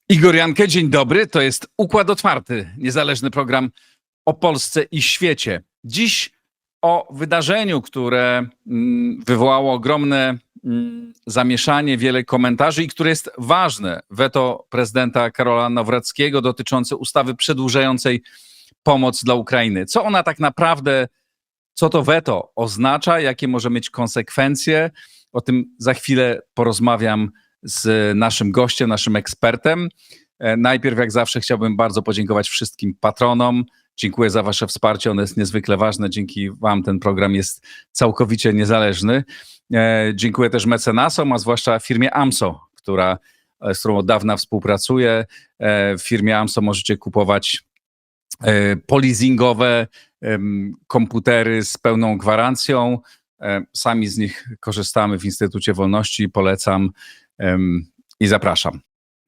Igor Jankę, dzień dobry. To jest Układ Otwarty, niezależny program o Polsce i świecie. Dziś o wydarzeniu, które wywołało ogromne zamieszanie, wiele komentarzy i które jest ważne. Weto prezydenta Karola Nawrockiego dotyczące ustawy przedłużającej pomoc dla Ukrainy. Co ona tak naprawdę, co to weto oznacza, jakie może mieć konsekwencje? O tym za chwilę porozmawiam z naszym gościem, naszym ekspertem. Najpierw, jak zawsze, chciałbym bardzo podziękować wszystkim patronom. Dziękuję za wasze wsparcie, ono jest niezwykle ważne. Dzięki wam ten program jest całkowicie niezależny. Dziękuję też mecenasom, a zwłaszcza firmie AMSO, z którą od dawna współpracuję. W firmie AMSO możecie kupować polizingowe komputery z pełną gwarancją. Sami z nich korzystamy w Instytucie Wolności. Polecam i zapraszam.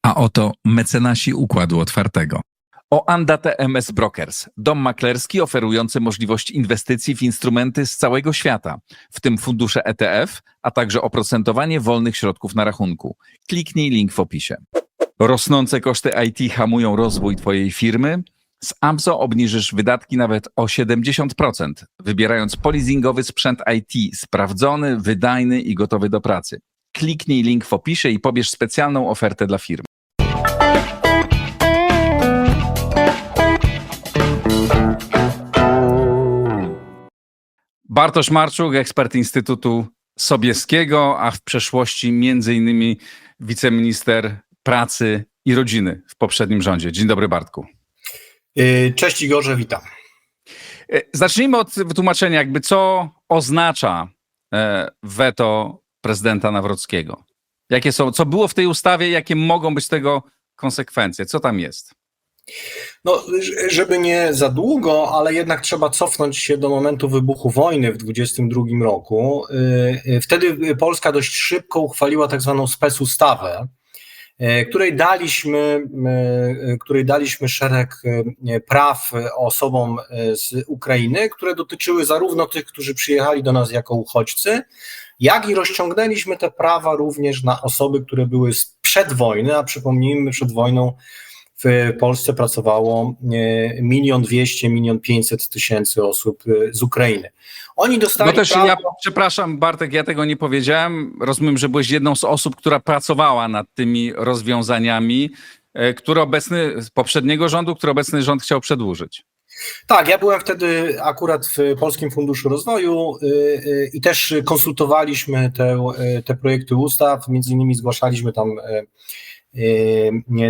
A oto mecenasi Układu Otwartego. Oandate MS Brokers, dom maklerski oferujący możliwość inwestycji w instrumenty z całego świata, w tym fundusze ETF, a także oprocentowanie wolnych środków na rachunku. Kliknij link w opisie. Rosnące koszty IT hamują rozwój twojej firmy? Z AMSO obniżysz wydatki nawet o 70%, wybierając polizingowy sprzęt IT sprawdzony, wydajny i gotowy do pracy. Kliknij link w opisie i pobierz specjalną ofertę dla firmy. Bartosz Marczuk, ekspert Instytutu Sobieskiego, a w przeszłości m.in. wiceminister pracy i rodziny w poprzednim rządzie. Dzień dobry, Bartku. Cześć Igorze, witam. Zacznijmy od wytłumaczenia, co oznacza weto prezydenta Nawrockiego. Co było w tej ustawie, jakie mogą być tego konsekwencje? Co tam jest? No, żeby nie za długo, ale jednak trzeba cofnąć się do momentu wybuchu wojny w 1922 roku. Wtedy Polska dość szybko uchwaliła tak zwaną specustawę, której daliśmy szereg praw osobom z Ukrainy, które dotyczyły zarówno tych, którzy przyjechali do nas jako uchodźcy, jak i rozciągnęliśmy te prawa również na osoby, które były sprzed wojny, a przypomnijmy, przed wojną w Polsce pracowało 1 200 000 - 1 500 000 osób z Ukrainy. Oni dostali Przepraszam, Bartek, ja tego nie powiedziałem. Rozumiem, że byłeś jedną z osób, która pracowała nad tymi rozwiązaniami, poprzedniego rządu, który obecny rząd chciał przedłużyć. Tak, ja byłem wtedy akurat w Polskim Funduszu Rozwoju i też konsultowaliśmy te projekty ustaw, między innymi zgłaszaliśmy tam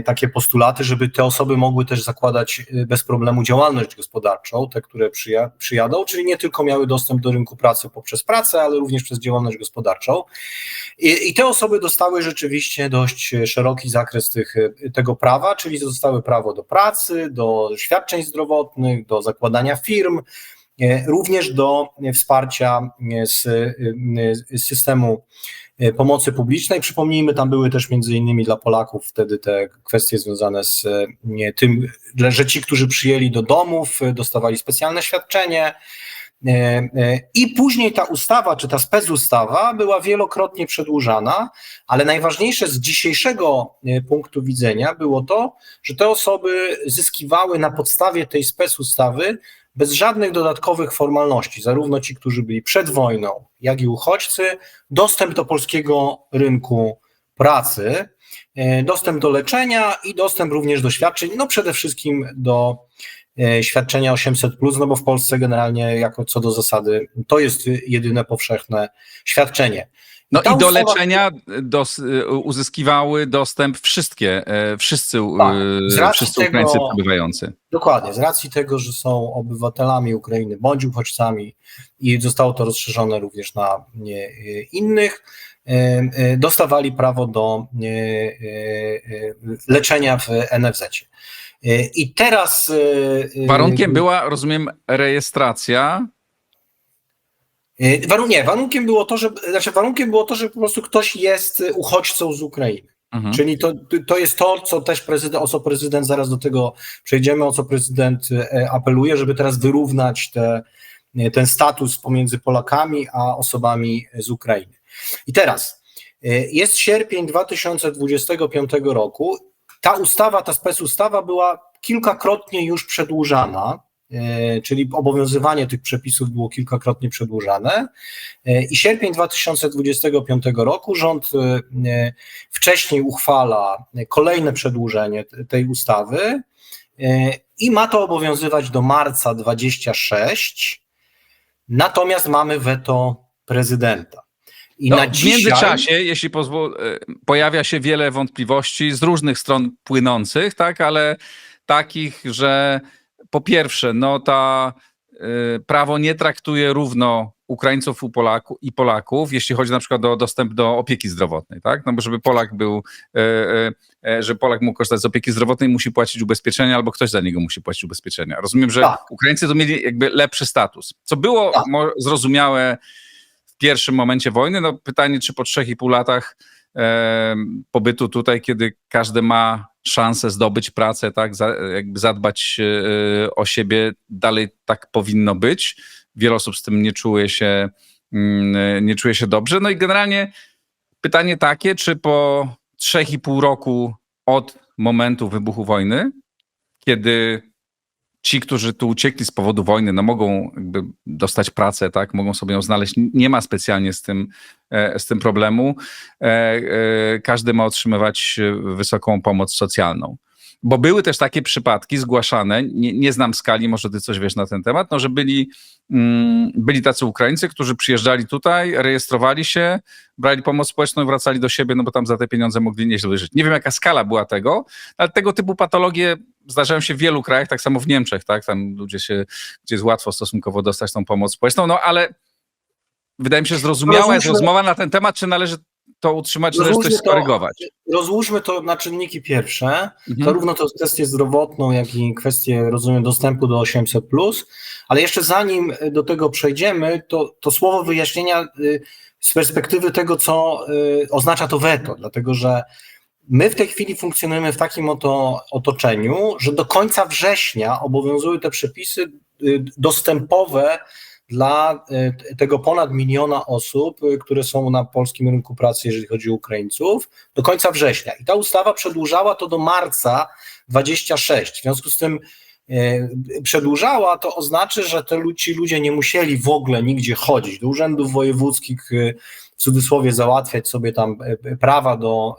takie postulaty, żeby te osoby mogły też zakładać bez problemu działalność gospodarczą, te, które przyjadą, czyli nie tylko miały dostęp do rynku pracy poprzez pracę, ale również przez działalność gospodarczą. I te osoby dostały rzeczywiście dość szeroki zakres tego prawa, czyli dostały prawo do pracy, do świadczeń zdrowotnych, do zakładania firm, również do wsparcia z systemu pomocy publicznej. Przypomnijmy, tam były też między innymi dla Polaków wtedy te kwestie związane z tym, że ci, którzy przyjęli do domów, dostawali specjalne świadczenie. I później ta ustawa, czy ta specustawa była wielokrotnie przedłużana, ale najważniejsze z dzisiejszego punktu widzenia było to, że te osoby zyskiwały na podstawie tej specustawy bez żadnych dodatkowych formalności, zarówno ci, którzy byli przed wojną, jak i uchodźcy, dostęp do polskiego rynku pracy, dostęp do leczenia i dostęp również do świadczeń, no przede wszystkim do świadczenia 800+, no bo w Polsce generalnie jako co do zasady to jest jedyne powszechne świadczenie. I do leczenia uzyskiwały dostęp wszyscy Ukraińcy przebywający. Dokładnie, z racji tego, że są obywatelami Ukrainy bądź uchodźcami i zostało to rozszerzone również na innych, dostawali prawo do leczenia w NFZ-cie. I teraz... Warunkiem była, rozumiem, rejestracja. Warunkiem było to, że po prostu ktoś jest uchodźcą z Ukrainy. Mhm. Czyli to jest to, co też prezydent, zaraz do tego przejdziemy, o co prezydent apeluje, żeby teraz wyrównać ten status pomiędzy Polakami a osobami z Ukrainy. I teraz jest sierpień 2025 roku ta specustawa była kilkakrotnie już przedłużana, czyli obowiązywanie tych przepisów było kilkakrotnie przedłużane i sierpień 2025 roku rząd wcześniej uchwala kolejne przedłużenie tej ustawy i ma to obowiązywać do marca 26, natomiast mamy weto prezydenta. I na W międzyczasie, jeśli pojawia się wiele wątpliwości z różnych stron płynących, tak, ale takich, że po pierwsze, prawo nie traktuje równo Ukraińców i Polaków, jeśli chodzi na przykład o dostęp do opieki zdrowotnej, tak? No bo żeby Polak mógł korzystać z opieki zdrowotnej, musi płacić ubezpieczenia, albo ktoś za niego musi płacić ubezpieczenia. Rozumiem, że Ukraińcy to mieli jakby lepszy status, co było zrozumiałe w pierwszym momencie wojny. No pytanie, czy po 3,5 latach pobytu tutaj, kiedy każdy ma szansę zdobyć pracę, tak, jakby zadbać o siebie, dalej tak powinno być. Wiele osób z tym nie czuje się dobrze. No i generalnie pytanie takie, czy po 3,5 roku od momentu wybuchu wojny, kiedy ci, którzy tu uciekli z powodu wojny, no mogą jakby dostać pracę, tak, mogą sobie ją znaleźć, nie ma specjalnie z tym problemu. Każdy ma otrzymywać wysoką pomoc socjalną. Bo były też takie przypadki zgłaszane, nie znam skali, może ty coś wiesz na ten temat, no, że byli tacy Ukraińcy, którzy przyjeżdżali tutaj, rejestrowali się, brali pomoc społeczną i wracali do siebie, no bo tam za te pieniądze mogli nieźle żyć. Nie wiem, jaka skala była tego, ale tego typu patologie zdarzają się w wielu krajach, tak samo w Niemczech, tak? Tam gdzie jest łatwo stosunkowo dostać tą pomoc społeczną, no ale wydaje mi się, zrozumiała jest rozmowa na ten temat, czy należy to utrzymać, czy należy coś skorygować? Rozłóżmy to na czynniki pierwsze, zarówno to kwestię zdrowotną, jak i kwestię, rozumiem, dostępu do 800+, ale jeszcze zanim do tego przejdziemy, to słowo wyjaśnienia z perspektywy tego, co oznacza to weto, dlatego że my w tej chwili funkcjonujemy w takim oto otoczeniu, że do końca września obowiązują te przepisy dostępowe dla tego ponad 1 miliona osób, które są na polskim rynku pracy, jeżeli chodzi o Ukraińców, do końca września. I ta ustawa przedłużała to do marca 26. W związku z tym przedłużała, to oznacza, że ci ludzie nie musieli w ogóle nigdzie chodzić do urzędów wojewódzkich, w cudzysłowie załatwiać sobie tam prawa do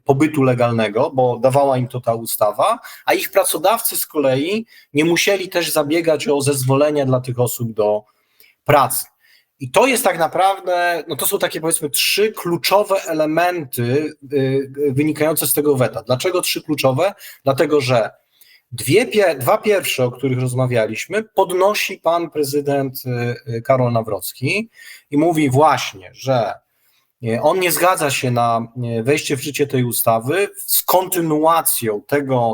pobytu legalnego, bo dawała im to ta ustawa, a ich pracodawcy z kolei nie musieli też zabiegać o zezwolenia dla tych osób do pracy. I to jest tak naprawdę, no to są takie powiedzmy 3 kluczowe elementy wynikające z tego weta. Dlaczego 3 kluczowe? Dlatego, że dwa pierwsze, o których rozmawialiśmy, podnosi pan prezydent Karol Nawrocki i mówi właśnie, że on nie zgadza się na wejście w życie tej ustawy z kontynuacją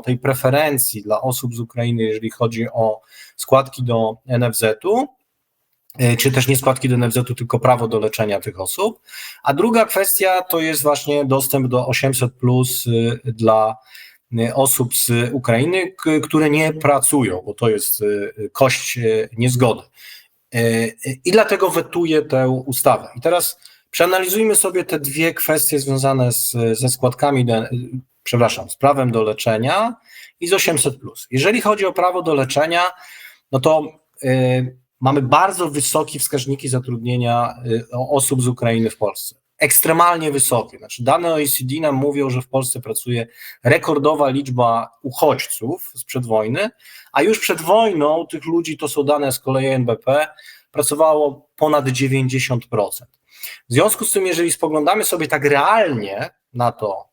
tej preferencji dla osób z Ukrainy, jeżeli chodzi o składki do NFZ-u, czy też nie składki do NFZ-u, tylko prawo do leczenia tych osób. A druga kwestia to jest właśnie dostęp do 800+ dla osób z Ukrainy, które nie pracują, bo to jest kość niezgody. I dlatego wetuje tę ustawę. I teraz przeanalizujmy sobie te 2 kwestie związane ze składkami, z prawem do leczenia i z 800+. Jeżeli chodzi o prawo do leczenia, no to mamy bardzo wysokie wskaźniki zatrudnienia osób z Ukrainy w Polsce. Ekstremalnie wysokie. Znaczy dane OECD nam mówią, że w Polsce pracuje rekordowa liczba uchodźców sprzed wojny, a już przed wojną tych ludzi, to są dane z kolei NBP, pracowało ponad 90%. W związku z tym, jeżeli spoglądamy sobie tak realnie na to,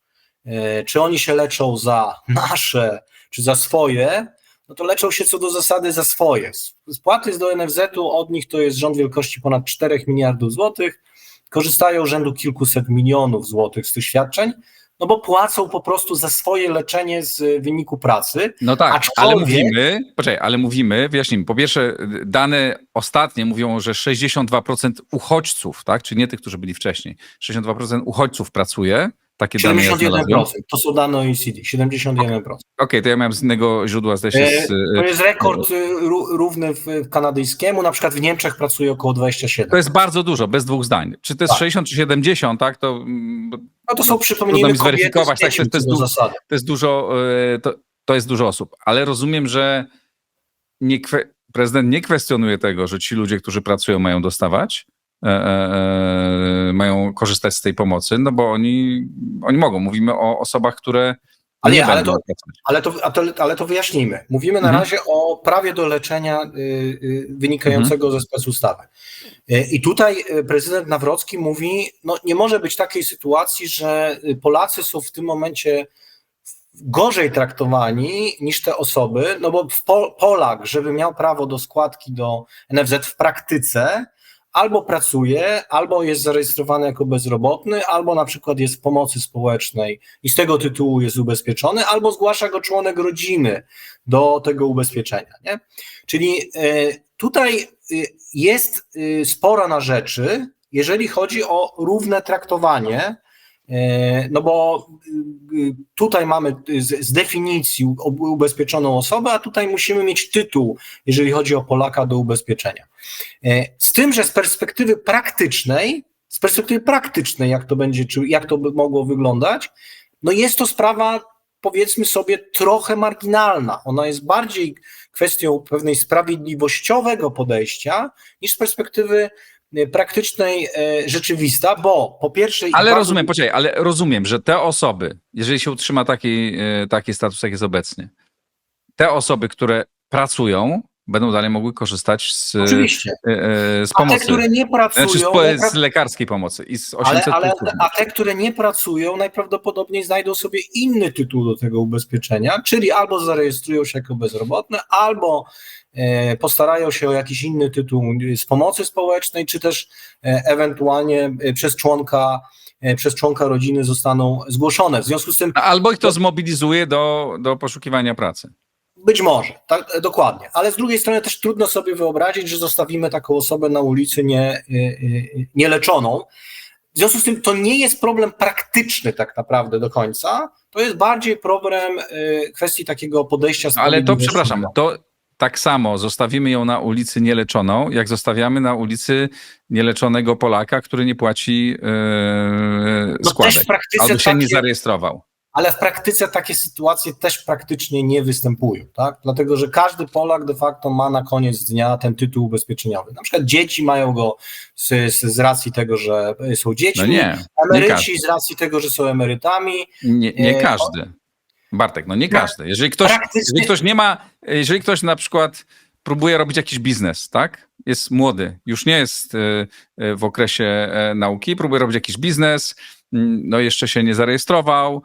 czy oni się leczą za nasze, czy za swoje, no to leczą się co do zasady za swoje. Spłaty do NFZ-u od nich to jest rząd wielkości ponad 4 miliardów złotych, korzystają rzędu kilkuset milionów złotych z tych świadczeń, no bo płacą po prostu za swoje leczenie z wyniku pracy. No tak, ale mówimy, wyjaśnijmy, po pierwsze dane ostatnie mówią, że 62% uchodźców, tak, czyli nie tych, którzy byli wcześniej, 62% uchodźców pracuje Takie dane ja 71%. znalazłem. To są dane OECD. 71%. Okej, to ja miałem z innego źródła, zdaje się. To jest rekord równy kanadyjskiemu. Na przykład w Niemczech pracuje około 27%. To jest bardzo dużo, bez dwóch zdań. Czy to jest Tak. 60 czy 70, tak? No to są, trudno przypomnijmy, mi kobiety zweryfikować, z tak? dziećmi, To jest co do zasady. To jest dużo, to jest dużo osób, ale rozumiem, że prezydent nie kwestionuje tego, że ci ludzie, którzy pracują, mają dostawać, mają korzystać z tej pomocy, no bo oni mogą. Mówimy o osobach, które Ale nie nie, ale będą pracować. Ale to wyjaśnijmy. Mówimy na razie o prawie do leczenia wynikającego ze specustawy. I tutaj prezydent Nawrocki mówi, no nie może być takiej sytuacji, że Polacy są w tym momencie gorzej traktowani niż te osoby, no bo Polak, żeby miał prawo do składki do NFZ w praktyce, albo pracuje, albo jest zarejestrowany jako bezrobotny, albo na przykład jest w pomocy społecznej i z tego tytułu jest ubezpieczony, albo zgłasza go członek rodziny do tego ubezpieczenia. Nie? Czyli tutaj jest sporo na rzeczy, jeżeli chodzi o równe traktowanie, no bo tutaj mamy z definicji ubezpieczoną osobę, a tutaj musimy mieć tytuł, jeżeli chodzi o Polaka do ubezpieczenia. Z tym, że z perspektywy praktycznej, jak to będzie, czy jak to by mogło wyglądać, no jest to sprawa, powiedzmy sobie, trochę marginalna. Ona jest bardziej kwestią pewnej sprawiedliwościowego podejścia niż z perspektywy praktycznej rzeczywista, bo po pierwsze... Ale rozumiem, że te osoby, jeżeli się utrzyma taki status, jak jest obecnie, te osoby, które pracują, będą dalej mogły korzystać z pomocy. A te, które nie pracują... z lekarskiej pomocy i z 800 a te, które nie pracują, najprawdopodobniej znajdą sobie inny tytuł do tego ubezpieczenia, czyli albo zarejestrują się jako bezrobotne, albo postarają się o jakiś inny tytuł z pomocy społecznej, czy też ewentualnie przez członka rodziny zostaną zgłoszone. W związku z tym... Albo ich to zmobilizuje do poszukiwania pracy. Być może, tak, dokładnie. Ale z drugiej strony też trudno sobie wyobrazić, że zostawimy taką osobę na ulicy nieleczoną. W związku z tym to nie jest problem praktyczny tak naprawdę do końca, to jest bardziej problem kwestii takiego podejścia Ale to, przepraszam, to tak samo zostawimy ją na ulicy nieleczoną, jak zostawiamy na ulicy nieleczonego Polaka, który nie płaci składek, albo się nie zarejestrował. Ale w praktyce takie sytuacje też praktycznie nie występują, tak? Dlatego, że każdy Polak de facto ma na koniec dnia ten tytuł ubezpieczeniowy. Na przykład dzieci mają go z racji tego, że są dziećmi, no nie, emeryci nie z racji tego, że są emerytami. Nie każdy. Bartek, no nie każdy. Jeżeli ktoś na przykład próbuje robić jakiś biznes, tak? Jest młody, już nie jest w okresie nauki, próbuje robić jakiś biznes, no jeszcze się nie zarejestrował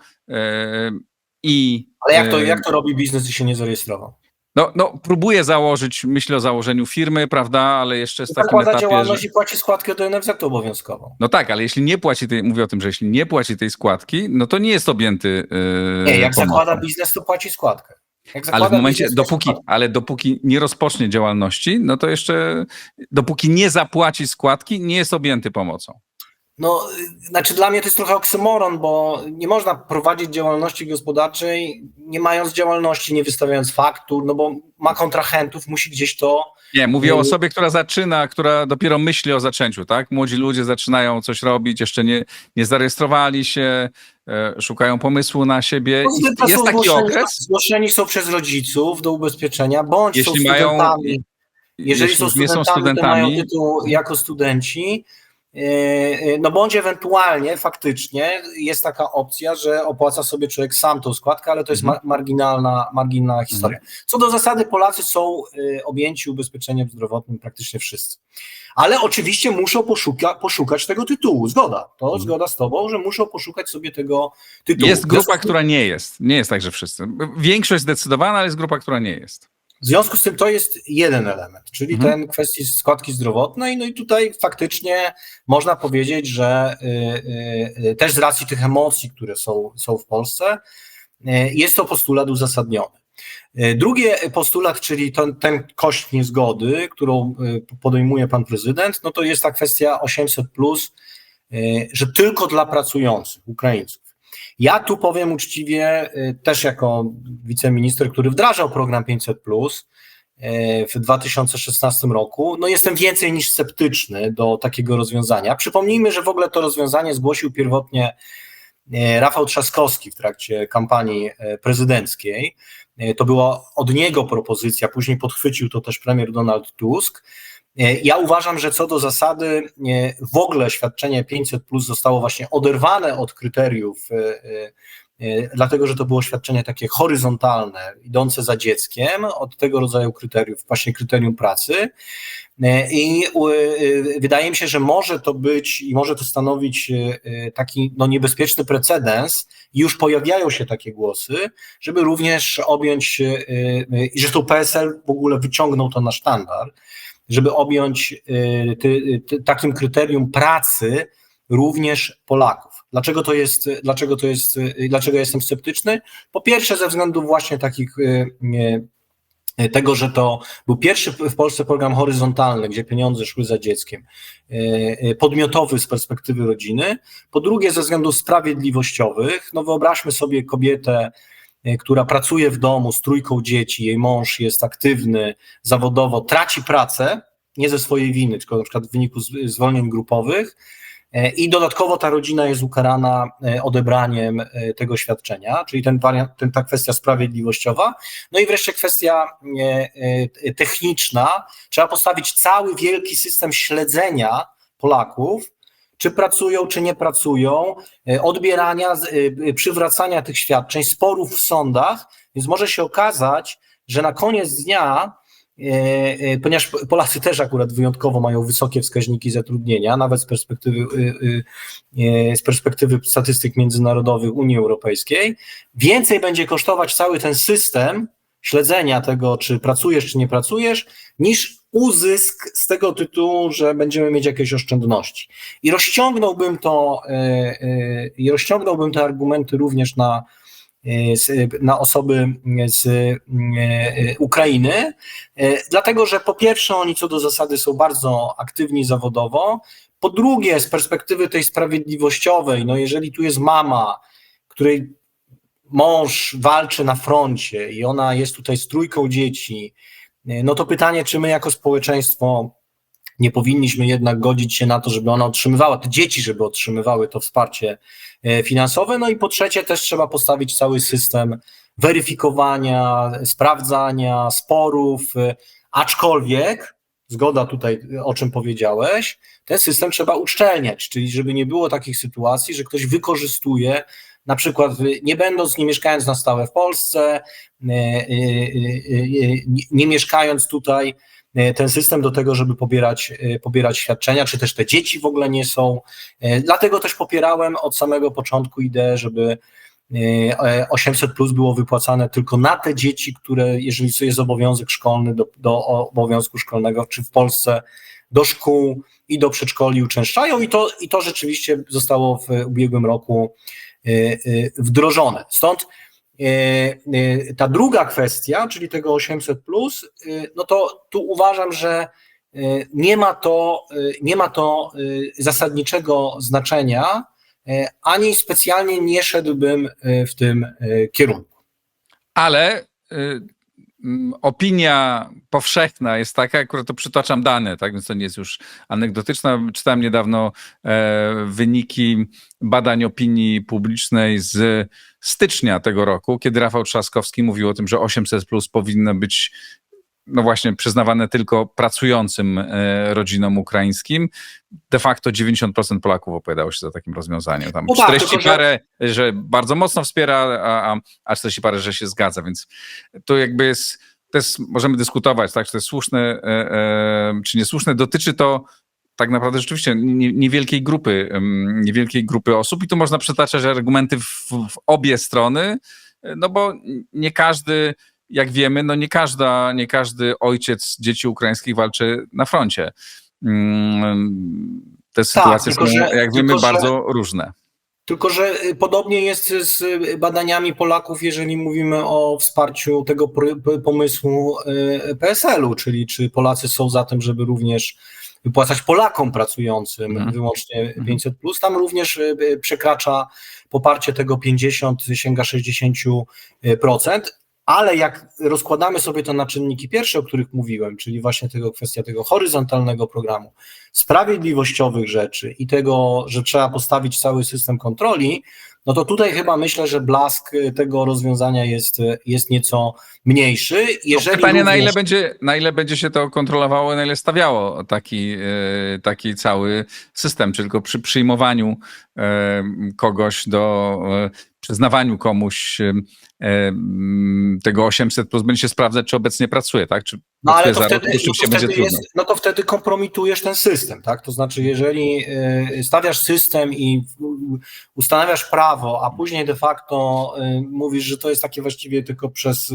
Ale jak to robi biznes i się nie zarejestrował? No próbuje założyć, myślę o założeniu firmy, prawda, ale jeszcze jest w takim zakłada etapie, działalność i płaci składkę do NFZ-u obowiązkową. No tak, ale jeśli nie płaci mówię o tym, że jeśli nie płaci tej składki, no to nie jest objęty Nie, jak pomocą. zakłada biznes, to płaci składkę. Ale w momencie, dopóki nie rozpocznie działalności, no to jeszcze, dopóki nie zapłaci składki, nie jest objęty pomocą. No, znaczy dla mnie to jest trochę oksymoron, bo nie można prowadzić działalności gospodarczej, nie mając działalności, nie wystawiając faktur, no bo ma kontrahentów, musi gdzieś to... Nie, mówię o osobie, która zaczyna, która dopiero myśli o zaczęciu, tak? Młodzi ludzie zaczynają coś robić, jeszcze nie zarejestrowali się, szukają pomysłu na siebie. Jest taki okres? Zgłoszeni są przez rodziców do ubezpieczenia, bądź jeśli są studentami. Jeżeli są nie są studentami, to mają tytuł jako studenci, no bądź ewentualnie faktycznie jest taka opcja, że opłaca sobie człowiek sam tą składkę, ale to jest marginalna historia. Co do zasady Polacy są objęci ubezpieczeniem zdrowotnym praktycznie wszyscy. Ale oczywiście muszą poszukać tego tytułu. Zgoda z tobą, że muszą poszukać sobie tego tytułu. Jest grupa, która nie jest. Nie jest tak, że wszyscy. Większość zdecydowana, ale jest grupa, która nie jest. W związku z tym to jest jeden element, czyli ten kwestii składki zdrowotnej, no i tutaj faktycznie można powiedzieć, że też z racji tych emocji, które są w Polsce, jest to postulat uzasadniony. Drugi postulat, czyli ten kość niezgody, którą podejmuje pan prezydent, no to jest ta kwestia 800+, że tylko dla pracujących Ukraińców. Ja tu powiem uczciwie, też jako wiceminister, który wdrażał program 500+, w 2016 roku, no jestem więcej niż sceptyczny do takiego rozwiązania. Przypomnijmy, że w ogóle to rozwiązanie zgłosił pierwotnie Rafał Trzaskowski w trakcie kampanii prezydenckiej. To była od niego propozycja, później podchwycił to też premier Donald Tusk. Ja uważam, że co do zasady w ogóle świadczenie 500+ zostało właśnie oderwane od kryteriów, dlatego że to było świadczenie takie horyzontalne, idące za dzieckiem, od tego rodzaju kryteriów, właśnie kryterium pracy. I wydaje mi się, że może to być i może to stanowić taki niebezpieczny precedens. Już pojawiają się takie głosy, żeby również objąć, i zresztą PSL w ogóle wyciągnął to na sztandar, żeby objąć takim kryterium pracy również Polaków. Dlaczego jestem sceptyczny? Po pierwsze, ze względu właśnie tego, że to był pierwszy w Polsce program horyzontalny, gdzie pieniądze szły za dzieckiem, podmiotowy z perspektywy rodziny. Po drugie, ze względów sprawiedliwościowych. No wyobraźmy sobie kobietę, która pracuje w domu z trójką dzieci, jej mąż jest aktywny zawodowo, traci pracę, nie ze swojej winy, tylko na przykład w wyniku zwolnień grupowych, i dodatkowo ta rodzina jest ukarana odebraniem tego świadczenia, czyli ta kwestia sprawiedliwościowa. No i wreszcie kwestia techniczna. Trzeba postawić cały wielki system śledzenia Polaków, czy pracują, czy nie pracują, odbierania, przywracania tych świadczeń, sporów w sądach, więc może się okazać, że na koniec dnia, ponieważ Polacy też akurat wyjątkowo mają wysokie wskaźniki zatrudnienia, nawet z perspektywy statystyk międzynarodowych Unii Europejskiej, więcej będzie kosztować cały ten system śledzenia tego, czy pracujesz, czy nie pracujesz, niż uzysk z tego tytułu, że będziemy mieć jakieś oszczędności. I rozciągnąłbym te argumenty również na osoby z Ukrainy, dlatego że po pierwsze oni co do zasady są bardzo aktywni zawodowo, po drugie z perspektywy tej sprawiedliwościowej, no jeżeli tu jest mama, której mąż walczy na froncie i ona jest tutaj z trójką dzieci, no to pytanie, czy my jako społeczeństwo nie powinniśmy jednak godzić się na to, żeby ona otrzymywała, te dzieci, żeby otrzymywały to wsparcie finansowe. No i po trzecie też trzeba postawić cały system weryfikowania, sprawdzania sporów, aczkolwiek, zgoda tutaj, o czym powiedziałeś, ten system trzeba uszczelniać, czyli żeby nie było takich sytuacji, że ktoś wykorzystuje, na przykład nie mieszkając na stałe w Polsce, nie mieszkając tutaj, ten system do tego, żeby pobierać świadczenia, czy też te dzieci w ogóle nie są. Dlatego też popierałem od samego początku ideę, żeby 800+ było wypłacane tylko na te dzieci, które, jeżeli jest obowiązek szkolny, do obowiązku szkolnego, czy w Polsce do szkół i do przedszkoli uczęszczają, i to rzeczywiście zostało w ubiegłym roku wdrożone. Stąd ta druga kwestia, czyli tego 800+, no to tu uważam, że nie ma to zasadniczego znaczenia, ani specjalnie nie szedłbym w tym kierunku. Ale opinia powszechna jest taka, akurat to przytaczam dane, tak, więc to nie jest już anegdotyczna. Czytałem niedawno wyniki badań opinii publicznej z stycznia tego roku, kiedy Rafał Trzaskowski mówił o tym, że 800+ powinno być no właśnie przyznawane tylko pracującym rodzinom ukraińskim. De facto 90% Polaków opowiadało się za takim rozwiązaniem. Tam 40 parę, że bardzo mocno wspiera, a 40 parę, że się zgadza, więc to jakby możemy dyskutować, tak, czy to jest słuszne, czy niesłuszne. Dotyczy to tak naprawdę rzeczywiście niewielkiej grupy osób i tu można przytaczać argumenty w obie strony, no bo nie każdy, jak wiemy, no nie każdy ojciec dzieci ukraińskich walczy na froncie. Te sytuacje są, jak wiemy, bardzo różne. Tylko że podobnie jest z badaniami Polaków, jeżeli mówimy o wsparciu tego pomysłu PSL-u, czyli czy Polacy są za tym, żeby również wypłacać Polakom pracującym Mhm. wyłącznie 500+. Tam również przekracza poparcie tego 50, sięga 60%. Ale jak rozkładamy sobie to na czynniki pierwsze, o których mówiłem, czyli właśnie kwestia tego horyzontalnego programu, sprawiedliwościowych rzeczy i tego, że trzeba postawić cały system kontroli, no to tutaj chyba myślę, że blask tego rozwiązania jest nieco mniejszy. Jeżeli Pytanie, również... na ile będzie się to kontrolowało, na ile stawiało taki cały system, czy tylko przy przyjmowaniu kogoś przyznawaniu komuś tego 800+ będzie się sprawdzać, czy obecnie pracuje, tak? Czy No ale pracuje to za rok, wtedy, rzeczywiście będzie trudno. to wtedy kompromitujesz ten system, tak? To znaczy, jeżeli stawiasz system i ustanawiasz prawo, a później de facto mówisz, że to jest takie właściwie tylko przez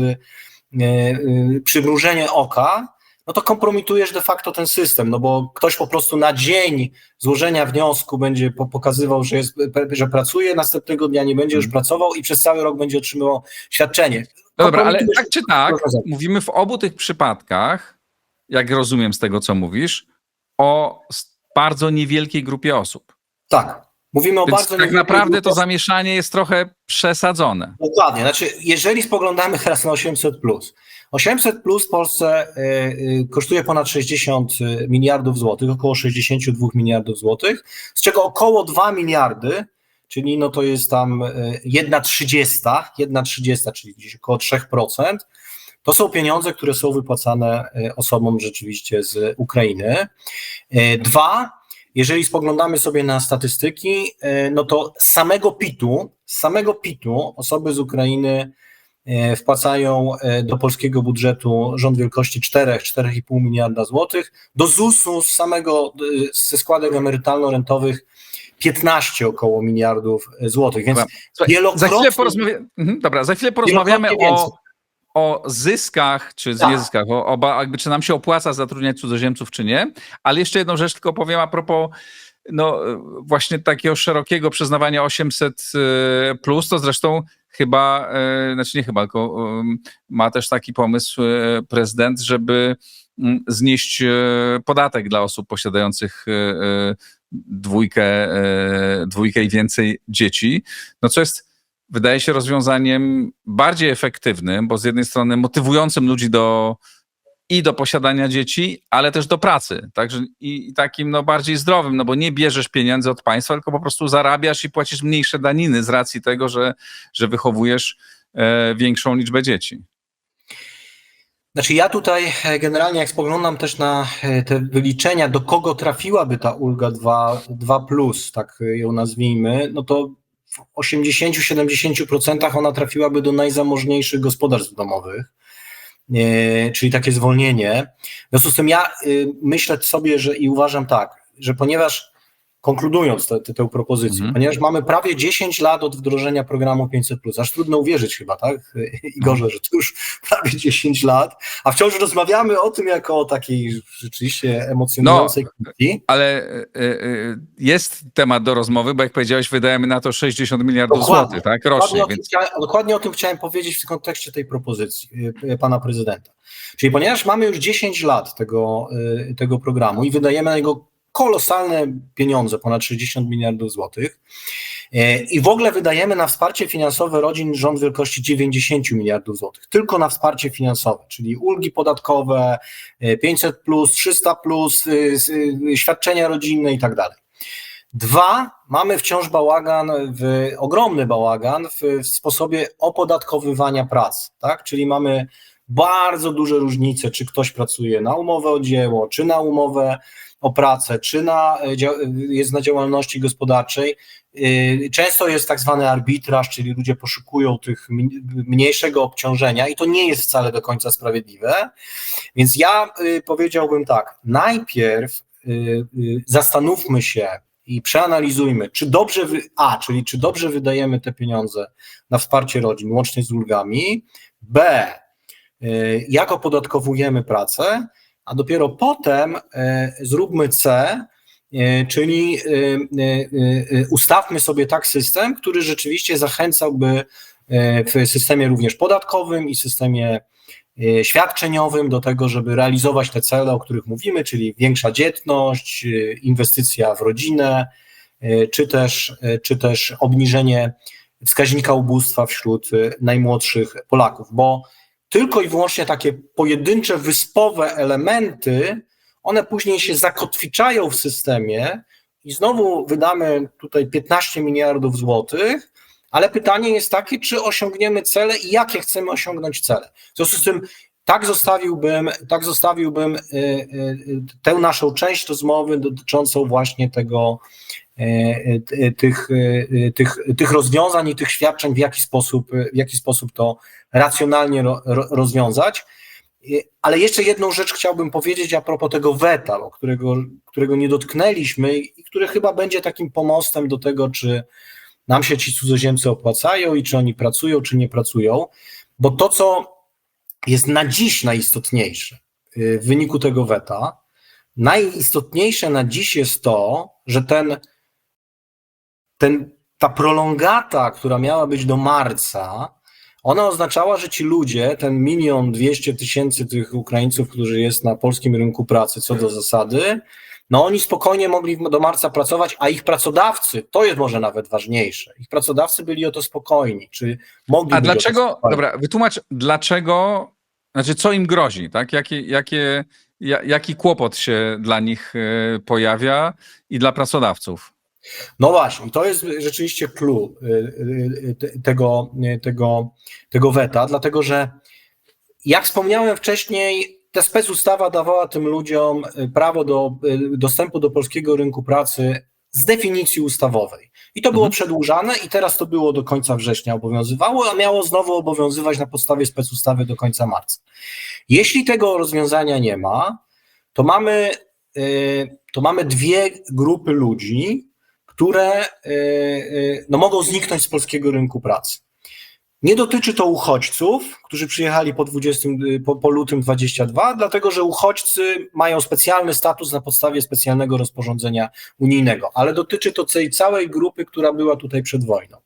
przymrużenie oka, no to kompromitujesz de facto ten system, no bo ktoś po prostu na dzień złożenia wniosku będzie pokazywał, że pracuje, następnego dnia nie będzie już pracował i przez cały rok będzie otrzymywał świadczenie. No dobra, ale tak czy tak, mówimy w obu tych przypadkach, jak rozumiem z tego, co mówisz, o bardzo niewielkiej grupie osób. Tak, mówimy o Więc bardzo tak naprawdę to zamieszanie jest trochę przesadzone. Dokładnie, znaczy jeżeli spoglądamy teraz na 800+, 800+ w Polsce kosztuje ponad 60 miliardów złotych, około 62 miliardów złotych, z czego około 2 miliardy, czyli no to jest tam 1/30, czyli gdzieś około 3%, to są pieniądze, które są wypłacane osobom rzeczywiście z Ukrainy. 2, jeżeli spoglądamy sobie na statystyki, no to z samego PIT-u osoby z Ukrainy wpłacają do polskiego budżetu rząd wielkości 4,5 miliarda złotych, do ZUS-u ze składek emerytalno-rentowych 15 około miliardów złotych, więc za chwilę za chwilę porozmawiamy o zyskach, czy zyskach, czy nam się opłaca zatrudniać cudzoziemców, czy nie, ale jeszcze jedną rzecz tylko powiem a propos właśnie takiego szerokiego przyznawania 800+, to zresztą chyba, znaczy nie chyba, tylko ma też taki pomysł prezydent, żeby znieść podatek dla osób posiadających dwójkę i więcej dzieci, no co jest, wydaje się, rozwiązaniem bardziej efektywnym, bo z jednej strony motywującym ludzi do posiadania dzieci, ale też do pracy, także i takim bardziej zdrowym, no bo nie bierzesz pieniędzy od państwa, tylko po prostu zarabiasz i płacisz mniejsze daniny z racji tego, że wychowujesz większą liczbę dzieci. Znaczy ja tutaj generalnie jak spoglądam też na te wyliczenia, do kogo trafiłaby ta ulga 2+, tak ją nazwijmy, no to w 80-70% ona trafiłaby do najzamożniejszych gospodarstw domowych, czyli takie zwolnienie. W związku z tym ja myślę sobie, że i uważam tak, że ponieważ konkludując tę propozycję, ponieważ mamy prawie 10 lat od wdrożenia programu 500+, aż trudno uwierzyć chyba, tak, Igorze, że to już prawie 10 lat, a wciąż rozmawiamy o tym jako o takiej rzeczywiście emocjonującej kwestii. Ale jest temat do rozmowy, bo jak powiedziałeś, wydajemy na to 60 miliardów złotych, tak, rocznie. Dokładnie o tym chciałem powiedzieć w kontekście tej propozycji pana prezydenta. Czyli ponieważ mamy już 10 lat tego programu i wydajemy na niego kolosalne pieniądze, ponad 60 miliardów złotych i w ogóle wydajemy na wsparcie finansowe rodzin rząd wielkości 90 miliardów złotych, tylko na wsparcie finansowe, czyli ulgi podatkowe, 500+, 300+, świadczenia rodzinne i tak dalej. 2, mamy wciąż ogromny bałagan w sposobie opodatkowywania pracy, tak? Czyli mamy bardzo duże różnice, czy ktoś pracuje na umowę o dzieło, czy na umowę o pracę, czy jest na działalności gospodarczej. Często jest tak zwany arbitraż, czyli ludzie poszukują tych mniejszego obciążenia i to nie jest wcale do końca sprawiedliwe. Więc ja powiedziałbym tak, najpierw zastanówmy się i przeanalizujmy, czy dobrze wydajemy te pieniądze na wsparcie rodzin, łącznie z ulgami, b, jak opodatkowujemy pracę, a dopiero potem zróbmy C, czyli ustawmy sobie tak system, który rzeczywiście zachęcałby w systemie również podatkowym i systemie świadczeniowym do tego, żeby realizować te cele, o których mówimy, czyli większa dzietność, inwestycja w rodzinę, czy też obniżenie wskaźnika ubóstwa wśród najmłodszych Polaków, bo tylko i wyłącznie takie pojedyncze, wyspowe elementy, one później się zakotwiczają w systemie i znowu wydamy tutaj 15 miliardów złotych, ale pytanie jest takie, czy osiągniemy cele i jakie chcemy osiągnąć cele. W związku z tym tak zostawiłbym tę naszą część rozmowy dotyczącą właśnie tych rozwiązań i tych świadczeń, w jaki sposób to racjonalnie rozwiązać. Ale jeszcze jedną rzecz chciałbym powiedzieć a propos tego weta, którego nie dotknęliśmy i który chyba będzie takim pomostem do tego, czy nam się ci cudzoziemcy opłacają i czy oni pracują, czy nie pracują, bo to, co jest na dziś najistotniejsze w wyniku tego weta, najistotniejsze na dziś jest to, że ta prolongata, która miała być do marca, ona oznaczała, że ci ludzie, ten 1 200 000 tych Ukraińców, którzy jest na polskim rynku pracy co do zasady, no oni spokojnie mogli do marca pracować, a ich pracodawcy, to jest może nawet ważniejsze, ich pracodawcy byli o to spokojni, czy mogli. A dlaczego, dobra, wytłumacz, dlaczego, znaczy co im grozi, tak? Jaki kłopot się dla nich pojawia i dla pracodawców? No właśnie, to jest rzeczywiście clue tego weta, dlatego że jak wspomniałem wcześniej, ta specustawa dawała tym ludziom prawo do dostępu do polskiego rynku pracy z definicji ustawowej. I to było przedłużane i teraz to było do końca września obowiązywało, a miało znowu obowiązywać na podstawie specustawy do końca marca. Jeśli tego rozwiązania nie ma, to mamy dwie grupy ludzi, które no, mogą zniknąć z polskiego rynku pracy. Nie dotyczy to uchodźców, którzy przyjechali po lutym 22, dlatego że uchodźcy mają specjalny status na podstawie specjalnego rozporządzenia unijnego, ale dotyczy to tej całej grupy, która była tutaj przed wojną.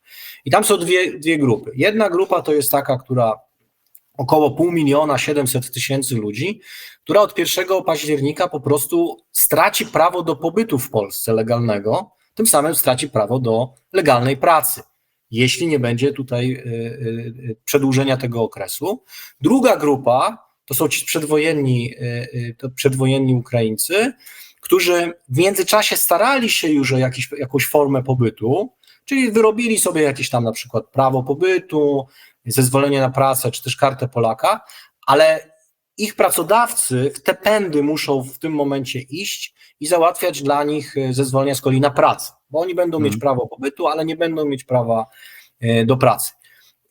I tam są dwie grupy. Jedna grupa to jest taka, która około 500 700 000 ludzi, która od 1 października po prostu straci prawo do pobytu w Polsce legalnego, tym samym straci prawo do legalnej pracy, jeśli nie będzie tutaj przedłużenia tego okresu. Druga grupa to są ci przedwojenni Ukraińcy, którzy w międzyczasie starali się już o jakąś formę pobytu, czyli wyrobili sobie jakieś tam na przykład prawo pobytu, zezwolenie na pracę, czy też kartę Polaka, ale ich pracodawcy w te pędy muszą w tym momencie iść i załatwiać dla nich zezwolenia z kolei na pracę, bo oni będą mieć prawo pobytu, ale nie będą mieć prawa do pracy.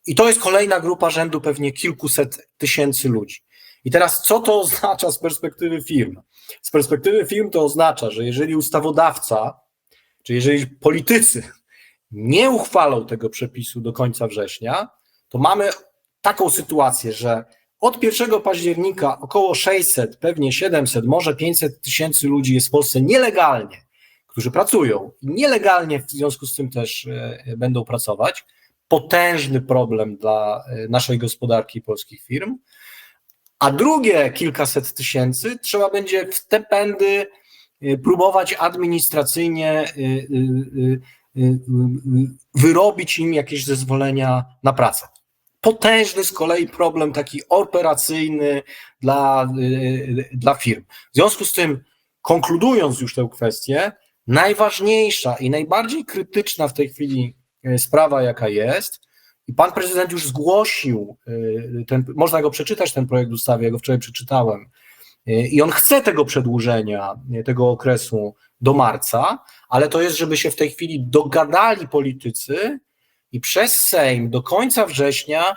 I to jest kolejna grupa rzędu pewnie kilkuset tysięcy ludzi. I teraz co to oznacza z perspektywy firm? Z perspektywy firm to oznacza, że jeżeli ustawodawca, czy jeżeli politycy nie uchwalą tego przepisu do końca września, to mamy taką sytuację, że od 1 października około 600, pewnie 700, może 500 000 ludzi jest w Polsce nielegalnie, którzy pracują i nielegalnie w związku z tym też będą pracować. Potężny problem dla naszej gospodarki i polskich firm. A drugie kilkaset tysięcy trzeba będzie w te pędy próbować administracyjnie wyrobić im jakieś zezwolenia na pracę. Potężny z kolei problem taki operacyjny dla firm. W związku z tym, konkludując już tę kwestię, najważniejsza i najbardziej krytyczna w tej chwili sprawa, jaka jest, i pan prezydent już zgłosił, można go przeczytać, ten projekt ustawy, ja go wczoraj przeczytałem, i on chce tego przedłużenia, tego okresu do marca, ale to jest, żeby się w tej chwili dogadali politycy i przez Sejm do końca września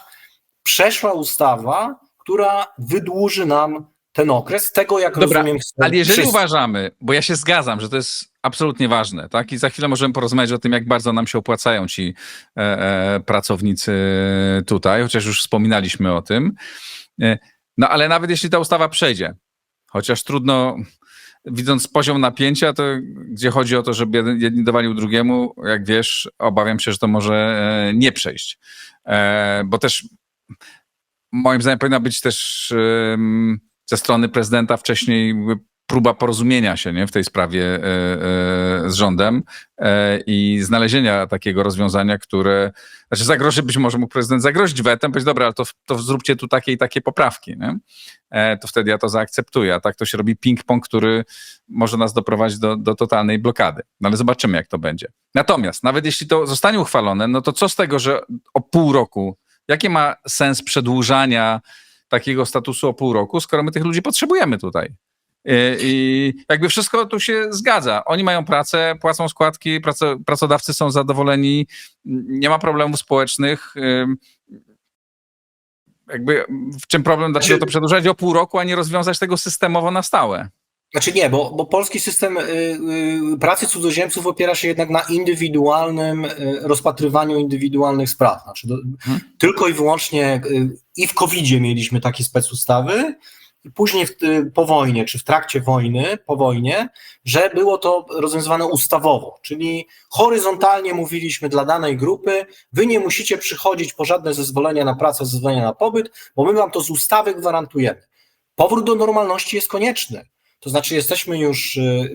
przeszła ustawa, która wydłuży nam ten okres, tego jak rozumiem. Ale jeżeli uważamy, bo ja się zgadzam, że to jest absolutnie ważne, tak? I za chwilę możemy porozmawiać o tym, jak bardzo nam się opłacają ci pracownicy tutaj, chociaż już wspominaliśmy o tym. No ale nawet jeśli ta ustawa przejdzie, chociaż trudno, widząc poziom napięcia, to gdzie chodzi o to, żeby jedni dowalił drugiemu, jak wiesz, obawiam się, że to może nie przejść. Bo też moim zdaniem powinna być też ze strony prezydenta wcześniej próba porozumienia się, nie, w tej sprawie z rządem i znalezienia takiego rozwiązania, które, znaczy zagroży, być może mógł prezydent zagrozić wetem, powiedzieć, dobra, ale to zróbcie tu takie i takie poprawki, nie? To wtedy ja to zaakceptuję, a tak to się robi ping-pong, który może nas doprowadzić do totalnej blokady. No ale zobaczymy, jak to będzie. Natomiast nawet jeśli to zostanie uchwalone, no to co z tego, że o pół roku, jaki ma sens przedłużania takiego statusu o pół roku, skoro my tych ludzi potrzebujemy tutaj? I jakby wszystko tu się zgadza. Oni mają pracę, płacą składki, pracodawcy są zadowoleni, nie ma problemów społecznych. Jakby w czym problem, dlaczego to przedłużać o pół roku, a nie rozwiązać tego systemowo na stałe? Znaczy nie, bo polski system pracy cudzoziemców opiera się jednak na indywidualnym rozpatrywaniu indywidualnych spraw. Znaczy tylko i wyłącznie i w COVID-zie mieliśmy takie specustawy, i później po wojnie, czy w trakcie wojny, po wojnie, że było to rozwiązywane ustawowo, czyli horyzontalnie mówiliśmy dla danej grupy, wy nie musicie przychodzić po żadne zezwolenia na pracę, zezwolenia na pobyt, bo my wam to z ustawy gwarantujemy. Powrót do normalności jest konieczny. To znaczy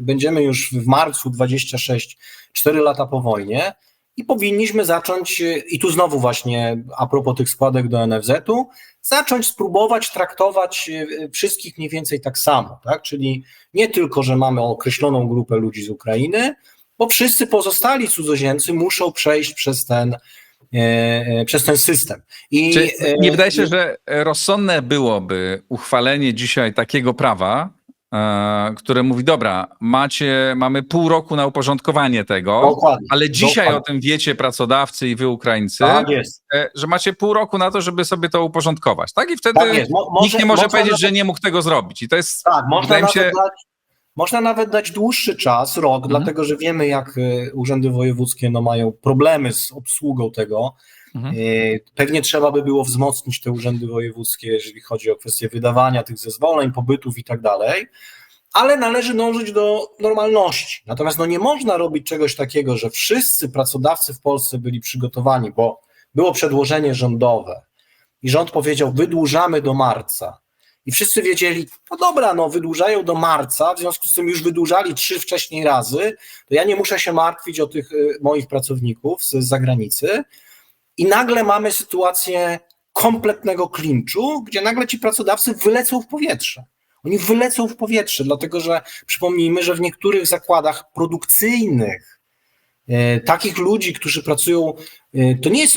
będziemy już w marcu 26, 4 lata po wojnie i powinniśmy zacząć, i tu znowu właśnie a propos tych składek do NFZ-u, zacząć spróbować traktować wszystkich mniej więcej tak samo, tak? Czyli nie tylko, że mamy określoną grupę ludzi z Ukrainy, bo wszyscy pozostali cudzoziemcy muszą przejść przez ten system. Czy nie wydaje się, że rozsądne byłoby uchwalenie dzisiaj takiego prawa, które mówi, dobra, mamy pół roku na uporządkowanie tego, Dokładnie, ale dzisiaj dokładnie. o tym wiecie pracodawcy i wy Ukraińcy, Tak jest. że macie pół roku na to, żeby sobie to uporządkować. Tak? I wtedy Tak jest. nikt nie może powiedzieć, nawet, że nie mógł tego zrobić. I to jest, tak, wydaje mi można nawet dać dłuższy czas, rok, dlatego że wiemy, jak urzędy wojewódzkie mają problemy z obsługą tego. Pewnie trzeba by było wzmocnić te urzędy wojewódzkie, jeżeli chodzi o kwestię wydawania tych zezwoleń, pobytów i tak dalej, ale należy dążyć do normalności. Natomiast nie można robić czegoś takiego, że wszyscy pracodawcy w Polsce byli przygotowani, bo było przedłożenie rządowe i rząd powiedział, wydłużamy do marca. I wszyscy wiedzieli, no dobra, wydłużają do marca, w związku z tym już wydłużali 3 wcześniej razy, to ja nie muszę się martwić o tych moich pracowników z zagranicy. I nagle mamy sytuację kompletnego klinczu, gdzie nagle ci pracodawcy wylecą w powietrze. Oni wylecą w powietrze, dlatego że przypomnijmy, że w niektórych zakładach produkcyjnych takich ludzi, którzy pracują, to nie jest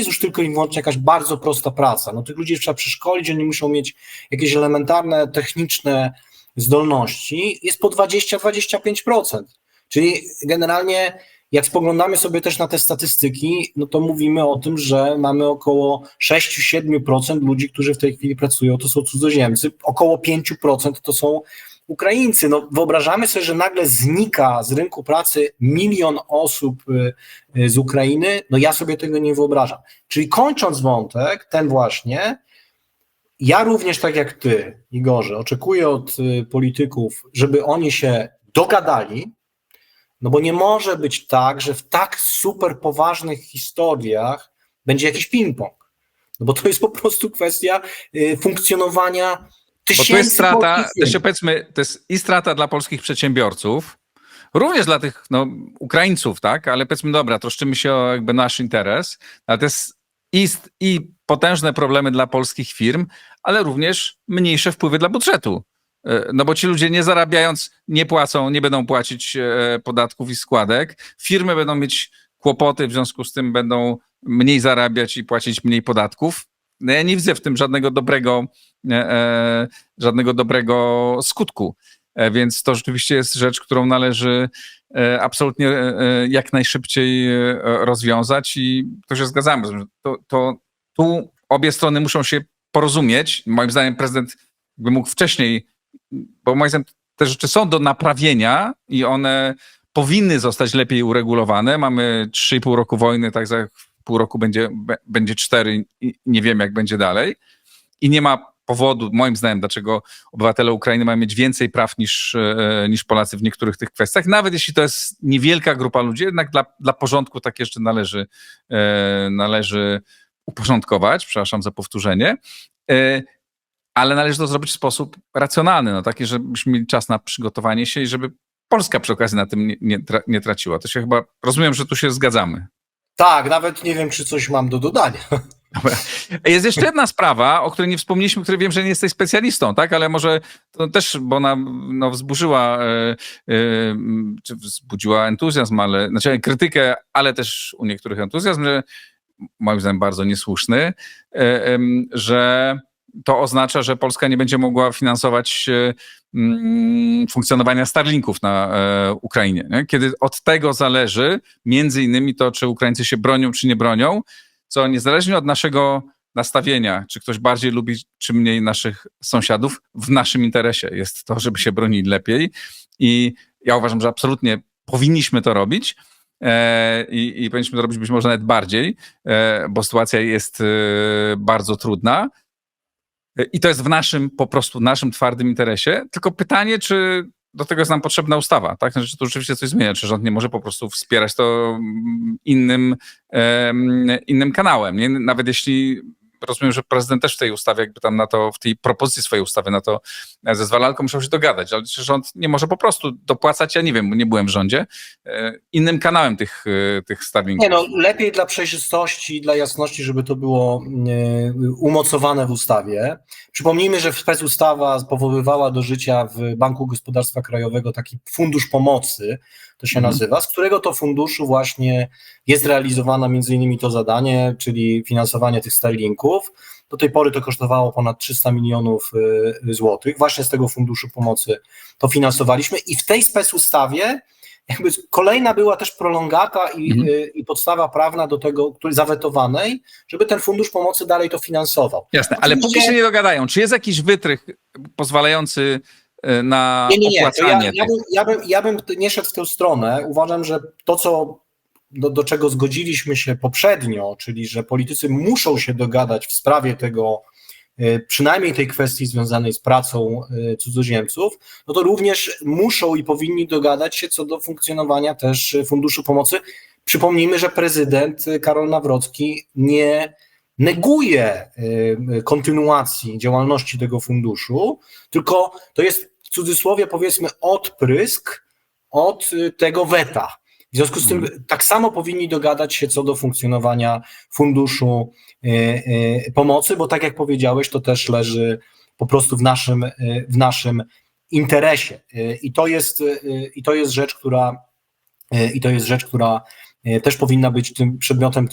już tylko i wyłącznie jakaś bardzo prosta praca. Tych ludzi trzeba przeszkolić, oni muszą mieć jakieś elementarne, techniczne zdolności. Jest po 20-25%. Czyli generalnie jak spoglądamy sobie też na te statystyki, to mówimy o tym, że mamy około 6-7% ludzi, którzy w tej chwili pracują, to są cudzoziemcy, około 5% to są Ukraińcy. Wyobrażamy sobie, że nagle znika z rynku pracy 1 000 000 osób z Ukrainy, ja sobie tego nie wyobrażam. Czyli kończąc wątek, ten właśnie, ja również tak jak ty, Igorze, oczekuję od polityków, żeby oni się dogadali, bo nie może być tak, że w tak super poważnych historiach będzie jakiś ping-pong. Bo to jest po prostu kwestia funkcjonowania tysięcy. Bo to jest strata, firm. powiedzmy, to jest i strata dla polskich przedsiębiorców, również dla tych Ukraińców, tak? Ale powiedzmy, dobra, troszczymy się o jakby nasz interes, ale to jest i potężne problemy dla polskich firm, ale również mniejsze wpływy dla budżetu. Bo ci ludzie nie zarabiając, nie płacą, nie będą płacić podatków i składek. Firmy będą mieć kłopoty, w związku z tym będą mniej zarabiać i płacić mniej podatków. Ja nie widzę w tym żadnego dobrego skutku. Więc to rzeczywiście jest rzecz, którą należy absolutnie jak najszybciej rozwiązać i to się zgadzamy. Tu obie strony muszą się porozumieć. Moim zdaniem prezydent mógł wcześniej, bo moim zdaniem te rzeczy są do naprawienia i one powinny zostać lepiej uregulowane. Mamy 3,5 roku wojny, tak za pół roku będzie 4 i nie wiem, jak będzie dalej. I nie ma powodu, moim zdaniem, dlaczego obywatele Ukrainy mają mieć więcej praw niż Polacy w niektórych tych kwestiach. Nawet jeśli to jest niewielka grupa ludzi, jednak dla porządku tak jeszcze należy uporządkować, przepraszam za powtórzenie, ale należy to zrobić w sposób racjonalny, no taki, żebyśmy mieli czas na przygotowanie się i żeby Polska przy okazji na tym nie traciła. To się chyba, rozumiem, że tu się zgadzamy. Tak, nawet nie wiem, czy coś mam do dodania. Dobra. Jest jeszcze jedna sprawa, o której nie wspomnieliśmy, której wiem, że nie jesteś specjalistą, tak? Ale może to też, bo ona wzburzyła, czy wzbudziła entuzjazm, znaczy krytykę, ale też u niektórych entuzjazm, że moim zdaniem bardzo niesłuszny, że to oznacza, że Polska nie będzie mogła finansować funkcjonowania Starlinków na Ukrainie. Nie? Kiedy od tego zależy między innymi to, czy Ukraińcy się bronią, czy nie bronią, co niezależnie od naszego nastawienia, czy ktoś bardziej lubi, czy mniej naszych sąsiadów, w naszym interesie jest to, żeby się bronili lepiej. I ja uważam, że absolutnie powinniśmy to robić i powinniśmy to robić być może nawet bardziej, bo sytuacja jest bardzo trudna. I to jest po prostu naszym twardym interesie. Tylko pytanie, czy do tego jest nam potrzebna ustawa, tak? Znaczy, czy to rzeczywiście coś zmienia? Czy rząd nie może po prostu wspierać to innym kanałem? Nie? Nawet jeśli rozumiem, że prezydent też w tej ustawie, jakby tam w tej propozycji swojej ustawy na to zezwala, tylko muszą się dogadać. Ale czy rząd nie może po prostu dopłacać, ja nie wiem, bo nie byłem w rządzie, innym kanałem tych Starlinków? Nie no, lepiej dla przejrzystości, dla jasności, żeby to było umocowane w ustawie. Przypomnijmy, że specustawa powoływała do życia w Banku Gospodarstwa Krajowego taki fundusz pomocy, to się nazywa, z którego to funduszu właśnie jest realizowane między innymi to zadanie, czyli finansowanie tych Starlinków. Do tej pory to kosztowało ponad 300 milionów złotych. Właśnie z tego funduszu pomocy to finansowaliśmy i w tej specustawie jakby kolejna była też prolongata i podstawa prawna do tego, zawetowanej, żeby ten fundusz pomocy dalej to finansował. Jasne, ale póki się nie dogadają, czy jest jakiś wytrych pozwalający na opłacanie? Ja bym nie szedł w tę stronę. Uważam, że to, do czego zgodziliśmy się poprzednio, czyli że politycy muszą się dogadać w sprawie tego, przynajmniej tej kwestii związanej z pracą cudzoziemców, no to również muszą i powinni dogadać się co do funkcjonowania też Funduszu Pomocy. Przypomnijmy, że prezydent Karol Nawrocki nie neguje kontynuacji działalności tego funduszu, tylko to jest w cudzysłowie powiedzmy odprysk od tego weta. W związku z tym tak samo powinni dogadać się co do funkcjonowania Funduszu Pomocy, bo tak jak powiedziałeś, to też leży po prostu w naszym interesie. I to jest rzecz, która też powinna być tym przedmiotem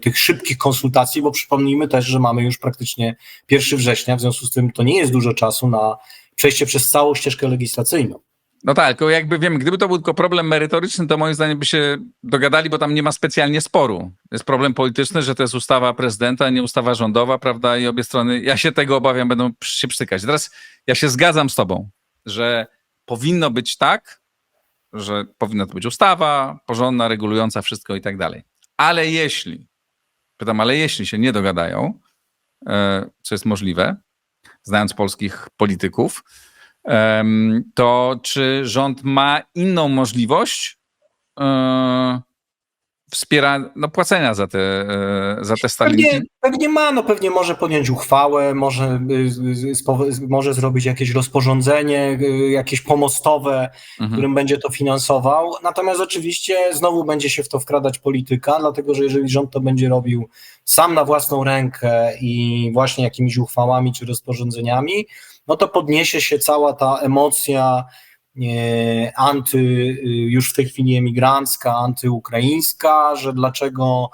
tych szybkich konsultacji, bo przypomnijmy też, że mamy już praktycznie 1 września, w związku z tym to nie jest dużo czasu na przejście przez całą ścieżkę legislacyjną. No tak, tylko jakby wiem, gdyby to był tylko problem merytoryczny, to moim zdaniem by się dogadali, bo tam nie ma specjalnie sporu. Jest problem polityczny, że to jest ustawa prezydenta, nie ustawa rządowa, prawda? I obie strony, ja się tego obawiam, będą się pstrykać. Teraz ja się zgadzam z tobą, że powinno być tak, że powinna to być ustawa porządna, regulująca wszystko i tak dalej. Ale jeśli się nie dogadają, co jest możliwe, znając polskich polityków, to czy rząd ma inną możliwość płacenia za te Starlinki? Pewnie ma, pewnie może podjąć uchwałę, może zrobić jakieś rozporządzenie, jakieś pomostowe, którym będzie to finansował. Natomiast oczywiście znowu będzie się w to wkradać polityka, dlatego że jeżeli rząd to będzie robił sam na własną rękę i właśnie jakimiś uchwałami czy rozporządzeniami, no to podniesie się cała ta emocja już w tej chwili emigrancka, antyukraińska, że dlaczego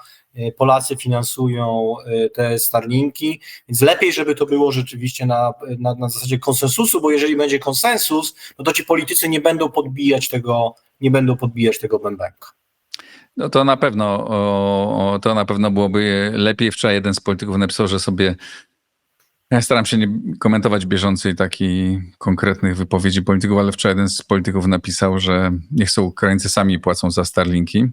Polacy finansują te Starlinki, więc lepiej, żeby to było rzeczywiście na zasadzie konsensusu, bo jeżeli będzie konsensus, no to ci politycy nie będą podbijać tego bębenka. No to na pewno byłoby lepiej. Wczoraj jeden z polityków napisał, że sobie ja staram się nie komentować bieżącej takiej konkretnych wypowiedzi polityków, ale wczoraj jeden z polityków napisał, że niech są Ukraińcy sami płacą za Starlinki.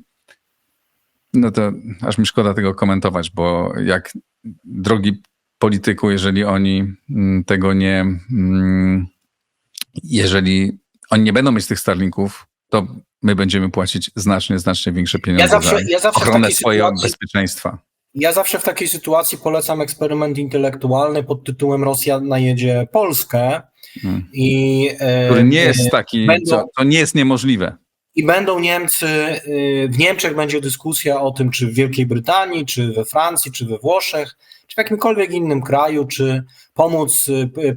No to aż mi szkoda tego komentować, bo jak drogi polityku, jeżeli oni jeżeli oni nie będą mieć tych Starlinków, to my będziemy płacić znacznie większe pieniądze za ochronę swojego bezpieczeństwa. Ja zawsze w takiej sytuacji polecam eksperyment intelektualny pod tytułem Rosja najedzie Polskę i Który nie jest taki, będą, to nie jest niemożliwe. i będą Niemcy, w Niemczech będzie dyskusja o tym, czy w Wielkiej Brytanii, czy we Francji, czy we Włoszech, czy w jakimkolwiek innym kraju, czy pomóc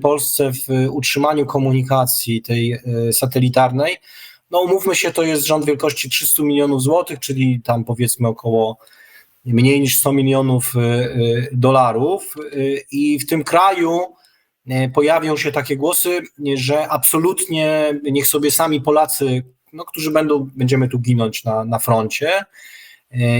Polsce w utrzymaniu komunikacji tej satelitarnej. No umówmy się, to jest rząd wielkości 300 milionów złotych, czyli tam powiedzmy około mniej niż 100 milionów dolarów i w tym kraju pojawią się takie głosy, że absolutnie niech sobie sami Polacy, no, którzy będziemy tu ginąć na froncie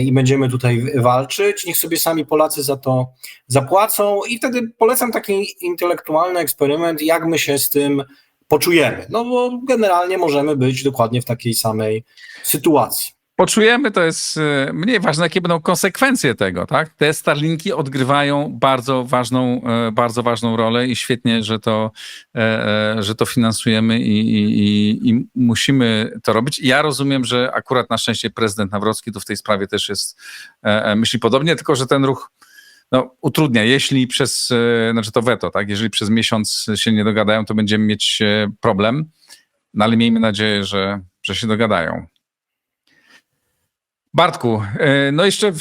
i będziemy tutaj walczyć, niech sobie sami Polacy za to zapłacą i wtedy polecam taki intelektualny eksperyment, jak my się z tym poczujemy, no bo generalnie możemy być dokładnie w takiej samej sytuacji. Poczujemy, to jest mniej ważne, jakie będą konsekwencje tego, tak? Te Starlinki odgrywają bardzo ważną rolę i świetnie, że to finansujemy i musimy to robić. Ja rozumiem, że akurat na szczęście prezydent Nawrocki tu w tej sprawie też myśli podobnie, tylko że ten ruch utrudnia, jeśli znaczy to weto, tak? Jeżeli przez miesiąc się nie dogadają, to będziemy mieć problem, no ale miejmy nadzieję, że się dogadają. Bartku, no jeszcze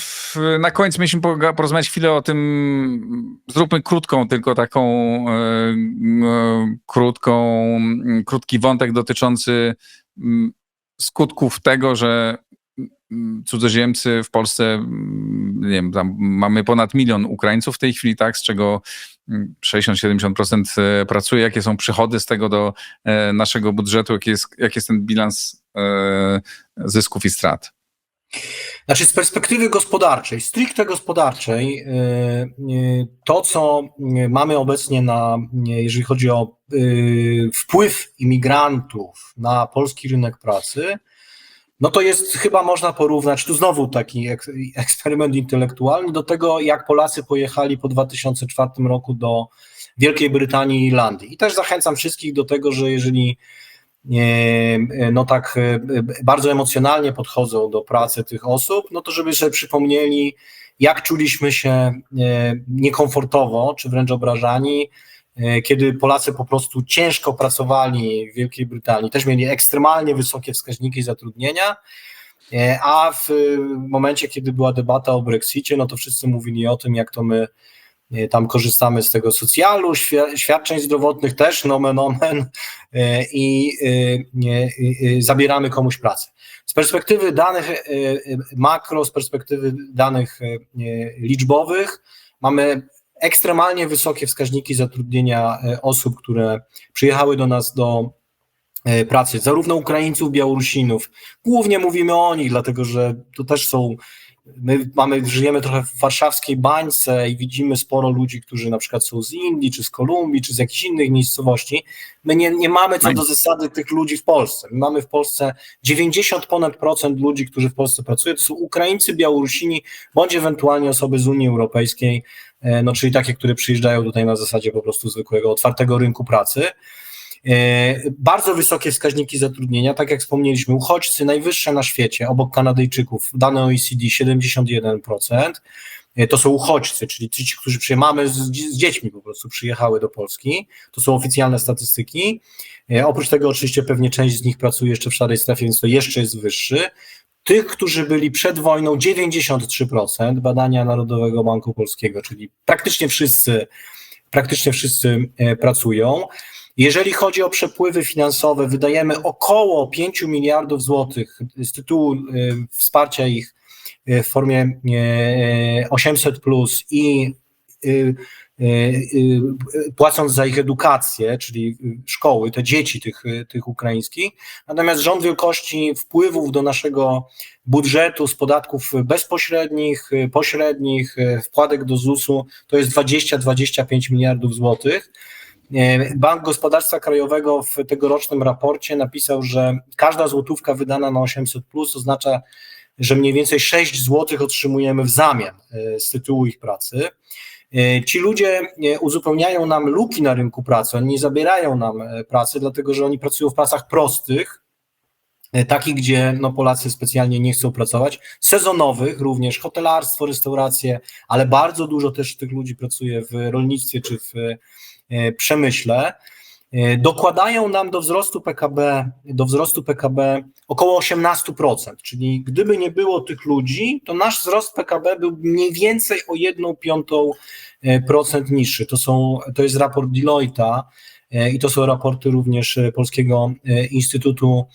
na koniec mieliśmy porozmawiać chwilę o tym, zróbmy tylko krótki wątek dotyczący skutków tego, że cudzoziemcy w Polsce, nie wiem, tam mamy ponad 1 milion Ukraińców w tej chwili, tak, z czego 60-70% pracuje. Jakie są przychody z tego do naszego budżetu? Jaki jest ten bilans zysków i strat? Znaczy z perspektywy gospodarczej, stricte gospodarczej, to co mamy obecnie jeżeli chodzi o wpływ imigrantów na polski rynek pracy, no to jest chyba można porównać, tu znowu taki eksperyment intelektualny, do tego jak Polacy pojechali po 2004 roku do Wielkiej Brytanii i Irlandii. I też zachęcam wszystkich do tego, że jeżeli no tak bardzo emocjonalnie podchodzą do pracy tych osób, no to żeby sobie przypomnieli, jak czuliśmy się niekomfortowo, czy wręcz obrażani, kiedy Polacy po prostu ciężko pracowali w Wielkiej Brytanii, też mieli ekstremalnie wysokie wskaźniki zatrudnienia, a w momencie, kiedy była debata o Brexicie, no to wszyscy mówili o tym, jak to my tam korzystamy z tego socjalu, świadczeń zdrowotnych też, nomen omen, i zabieramy komuś pracę. Z perspektywy danych makro, z perspektywy danych liczbowych mamy ekstremalnie wysokie wskaźniki zatrudnienia osób, które przyjechały do nas do pracy, zarówno Ukraińców, Białorusinów. Głównie mówimy o nich, dlatego że to też są, żyjemy trochę w warszawskiej bańce i widzimy sporo ludzi, którzy na przykład są z Indii, czy z Kolumbii, czy z jakichś innych miejscowości. My nie mamy co do zasady tych ludzi w Polsce. My mamy w Polsce 90% ludzi, którzy w Polsce pracują, to są Ukraińcy, Białorusini, bądź ewentualnie osoby z Unii Europejskiej, no czyli takie, które przyjeżdżają tutaj na zasadzie po prostu zwykłego, otwartego rynku pracy. Bardzo wysokie wskaźniki zatrudnienia, tak jak wspomnieliśmy, uchodźcy najwyższe na świecie, obok Kanadyjczyków, dane OECD 71%, to są uchodźcy, czyli ci, którzy mamy z dziećmi po prostu przyjechały do Polski, to są oficjalne statystyki, oprócz tego oczywiście pewnie część z nich pracuje jeszcze w szarej strefie, więc to jeszcze jest wyższy. Tych, którzy byli przed wojną, 93%, badania Narodowego Banku Polskiego, czyli praktycznie wszyscy pracują. Jeżeli chodzi o przepływy finansowe, wydajemy około 5 miliardów złotych z tytułu wsparcia ich w formie 800+ i płacąc za ich edukację, czyli szkoły, te dzieci tych ukraińskich. Natomiast rząd wielkości wpływów do naszego budżetu z podatków bezpośrednich, pośrednich, wkładek do ZUS-u to jest 20-25 miliardów złotych. Bank Gospodarstwa Krajowego w tegorocznym raporcie napisał, że każda złotówka wydana na 800+ oznacza, że mniej więcej 6 złotych otrzymujemy w zamian z tytułu ich pracy. Ci ludzie uzupełniają nam luki na rynku pracy, oni nie zabierają nam pracy, dlatego że oni pracują w pracach prostych, takich, gdzie no, Polacy specjalnie nie chcą pracować, sezonowych również, hotelarstwo, restauracje, ale bardzo dużo też tych ludzi pracuje w rolnictwie czy w przemyśle, dokładają nam do wzrostu PKB około 18%, czyli gdyby nie było tych ludzi, to nasz wzrost PKB był mniej więcej o 1,5% niższy. To jest raport Deloitte'a i to są raporty również Polskiego Instytutu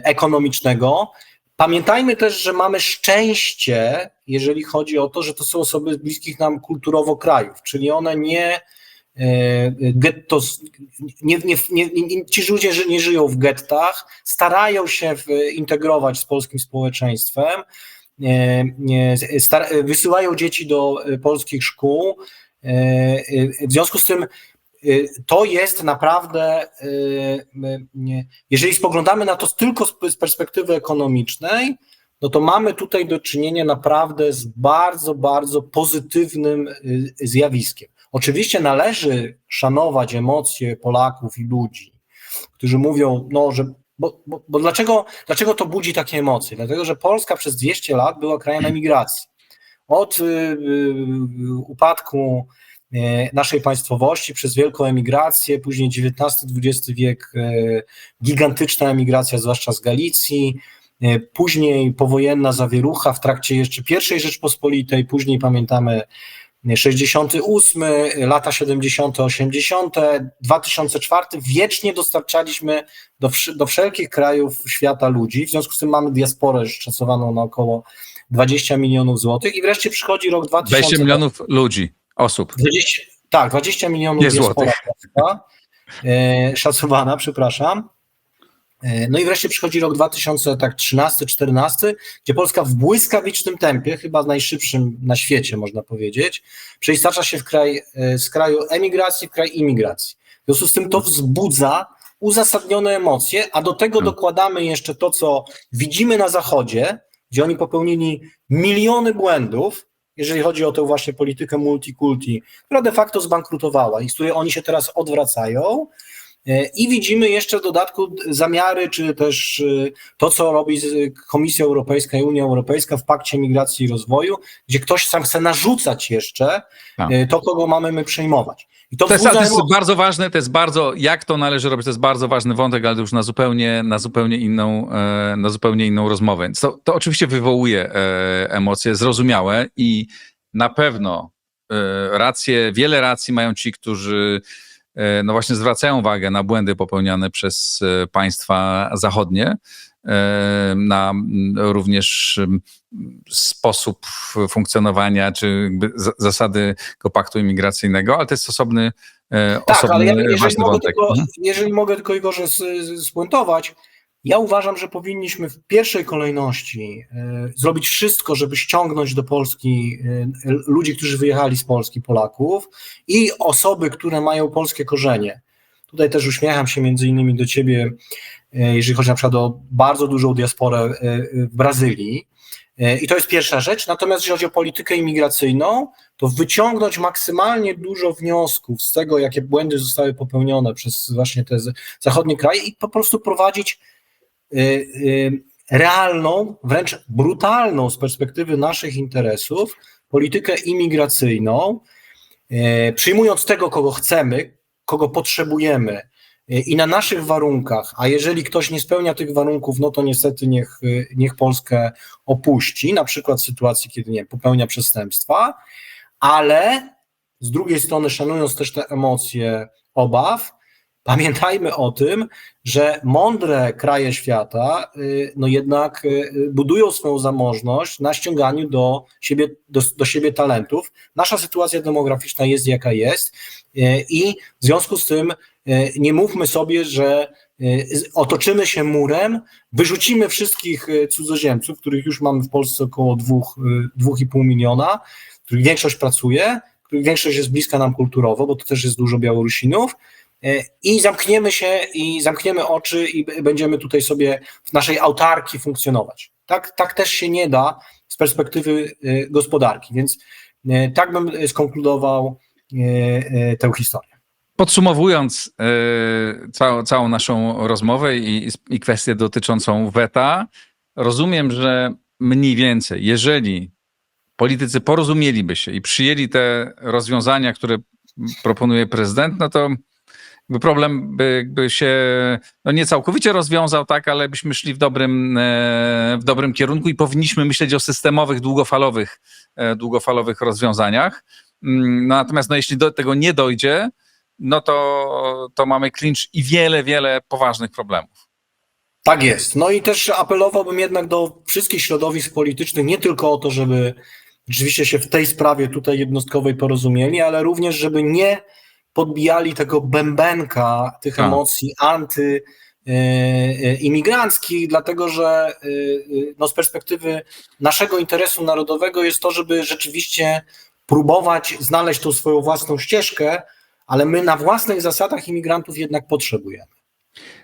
Ekonomicznego. Pamiętajmy też, że mamy szczęście, jeżeli chodzi o to, że to są osoby z bliskich nam kulturowo krajów, czyli one ci ludzie nie żyją w gettach, starają się integrować z polskim społeczeństwem, wysyłają dzieci do polskich szkół. W związku z tym to jest naprawdę, jeżeli spoglądamy na to tylko z perspektywy ekonomicznej, no to mamy tutaj do czynienia naprawdę z bardzo, bardzo pozytywnym zjawiskiem. Oczywiście należy szanować emocje Polaków i ludzi, którzy mówią, no, że bo dlaczego to budzi takie emocje? Dlatego, że Polska przez 200 lat była krajem emigracji. Od upadku naszej państwowości przez wielką emigrację, później XIX-XX wiek, gigantyczna emigracja, zwłaszcza z Galicji, później powojenna zawierucha w trakcie jeszcze I Rzeczpospolitej, później pamiętamy 68, lata 70., 80., 2004, wiecznie dostarczaliśmy do wszelkich krajów świata ludzi, w związku z tym mamy diasporę szacowaną na około 20 milionów złotych i wreszcie przychodzi rok 2000. 20 milionów ludzi, osób. 20 milionów diaspora polska, szacowana, przepraszam. No i wreszcie przychodzi rok 2013-14, gdzie Polska w błyskawicznym tempie, chyba najszybszym na świecie można powiedzieć, przeistacza się z kraju emigracji w kraj imigracji. W związku z tym to wzbudza uzasadnione emocje, a do tego dokładamy jeszcze to, co widzimy na Zachodzie, gdzie oni popełnili miliony błędów, jeżeli chodzi o tę właśnie politykę multikulti, która de facto zbankrutowała i z której oni się teraz odwracają. I widzimy jeszcze w dodatku zamiary, czy też to, co robi Komisja Europejska i Unia Europejska w Pakcie Migracji i Rozwoju, gdzie ktoś sam chce narzucać jeszcze to, kogo mamy my przejmować. I to jest bardzo ważne, jak to należy robić, to jest bardzo ważny wątek, ale już na zupełnie inną rozmowę. To oczywiście wywołuje emocje zrozumiałe i na pewno wiele racji mają ci, którzy no właśnie zwracają uwagę na błędy popełniane przez państwa zachodnie, na również sposób funkcjonowania, czy jakby zasady paktu imigracyjnego, ale to jest osobny ważny wątek. Jeżeli mogę tylko, Igorze, spuentować, ja uważam, że powinniśmy w pierwszej kolejności zrobić wszystko, żeby ściągnąć do Polski ludzi, którzy wyjechali z Polski, Polaków i osoby, które mają polskie korzenie. Tutaj też uśmiecham się między innymi do ciebie, jeżeli chodzi na przykład o bardzo dużą diasporę w Brazylii. I to jest pierwsza rzecz. Natomiast jeżeli chodzi o politykę imigracyjną, to wyciągnąć maksymalnie dużo wniosków z tego, jakie błędy zostały popełnione przez właśnie te zachodnie kraje i po prostu prowadzić realną, wręcz brutalną z perspektywy naszych interesów politykę imigracyjną, przyjmując tego, kogo chcemy, kogo potrzebujemy i na naszych warunkach, a jeżeli ktoś nie spełnia tych warunków, no to niestety niech Polskę opuści, na przykład w sytuacji, kiedy popełnia przestępstwa, ale z drugiej strony szanując też te emocje obaw, pamiętajmy o tym, że mądre kraje świata no jednak budują swoją zamożność na ściąganiu do siebie talentów. Nasza sytuacja demograficzna jest jaka jest i w związku z tym nie mówmy sobie, że otoczymy się murem, wyrzucimy wszystkich cudzoziemców, których już mamy w Polsce około 2,5 miliona, których większość pracuje, których większość jest bliska nam kulturowo, bo to też jest dużo Białorusinów, i zamkniemy się i zamkniemy oczy i będziemy tutaj sobie w naszej autarkii funkcjonować. Tak też się nie da z perspektywy gospodarki, więc tak bym skonkludował tę historię. Podsumowując całą naszą rozmowę i kwestię dotyczącą weta, rozumiem, że mniej więcej, jeżeli politycy porozumieliby się i przyjęli te rozwiązania, które proponuje prezydent, no to jakby problem by się nie całkowicie rozwiązał, tak, ale byśmy szli w dobrym kierunku i powinniśmy myśleć o systemowych, długofalowych rozwiązaniach. Natomiast jeśli do tego nie dojdzie, no to mamy klincz i wiele poważnych problemów. Tak jest. No i też apelowałbym jednak do wszystkich środowisk politycznych, nie tylko o to, żeby rzeczywiście się w tej sprawie tutaj jednostkowej porozumieli, ale również, żeby nie podbijali tego bębenka tych emocji antyimigranckich, dlatego że no, z perspektywy naszego interesu narodowego jest to, żeby rzeczywiście próbować znaleźć tą swoją własną ścieżkę, ale my na własnych zasadach imigrantów jednak potrzebujemy.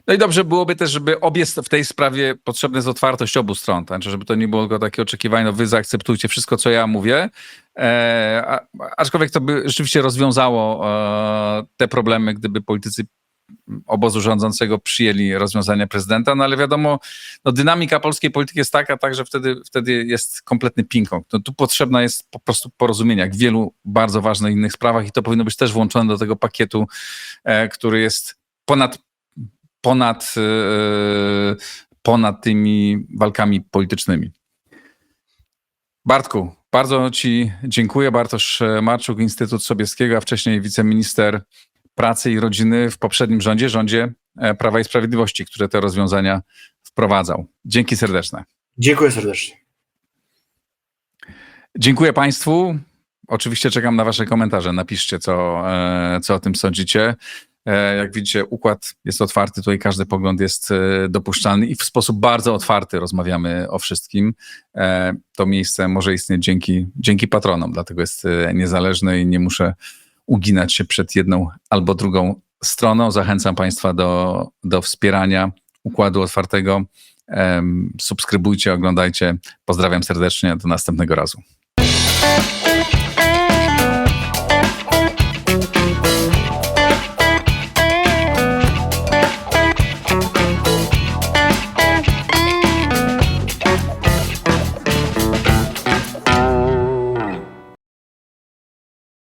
No i dobrze byłoby też, żeby w tej sprawie potrzebna jest otwartość obu stron, tak? Żeby to nie było tylko takie oczekiwanie, no wy zaakceptujcie wszystko, co ja mówię, aczkolwiek to by rzeczywiście rozwiązało te problemy, gdyby politycy obozu rządzącego przyjęli rozwiązania prezydenta, no ale wiadomo, no dynamika polskiej polityki jest taka, że wtedy jest kompletny ping-pong. No tu potrzebna jest po prostu porozumienie, jak w wielu bardzo ważnych innych sprawach i to powinno być też włączone do tego pakietu, który jest ponad tymi walkami politycznymi. Bartku, bardzo ci dziękuję. Bartosz Marczuk, Instytut Sobieskiego, a wcześniej wiceminister pracy i rodziny w poprzednim rządzie Prawa i Sprawiedliwości, który te rozwiązania wprowadzał. Dzięki serdeczne. Dziękuję serdecznie. Dziękuję Państwu. Oczywiście czekam na Wasze komentarze. Napiszcie, co o tym sądzicie. Jak widzicie, układ jest otwarty, tutaj każdy pogląd jest dopuszczalny i w sposób bardzo otwarty rozmawiamy o wszystkim. To miejsce może istnieć dzięki patronom, dlatego jest niezależne i nie muszę uginać się przed jedną albo drugą stroną. Zachęcam Państwa do wspierania układu otwartego. Subskrybujcie, oglądajcie. Pozdrawiam serdecznie, do następnego razu.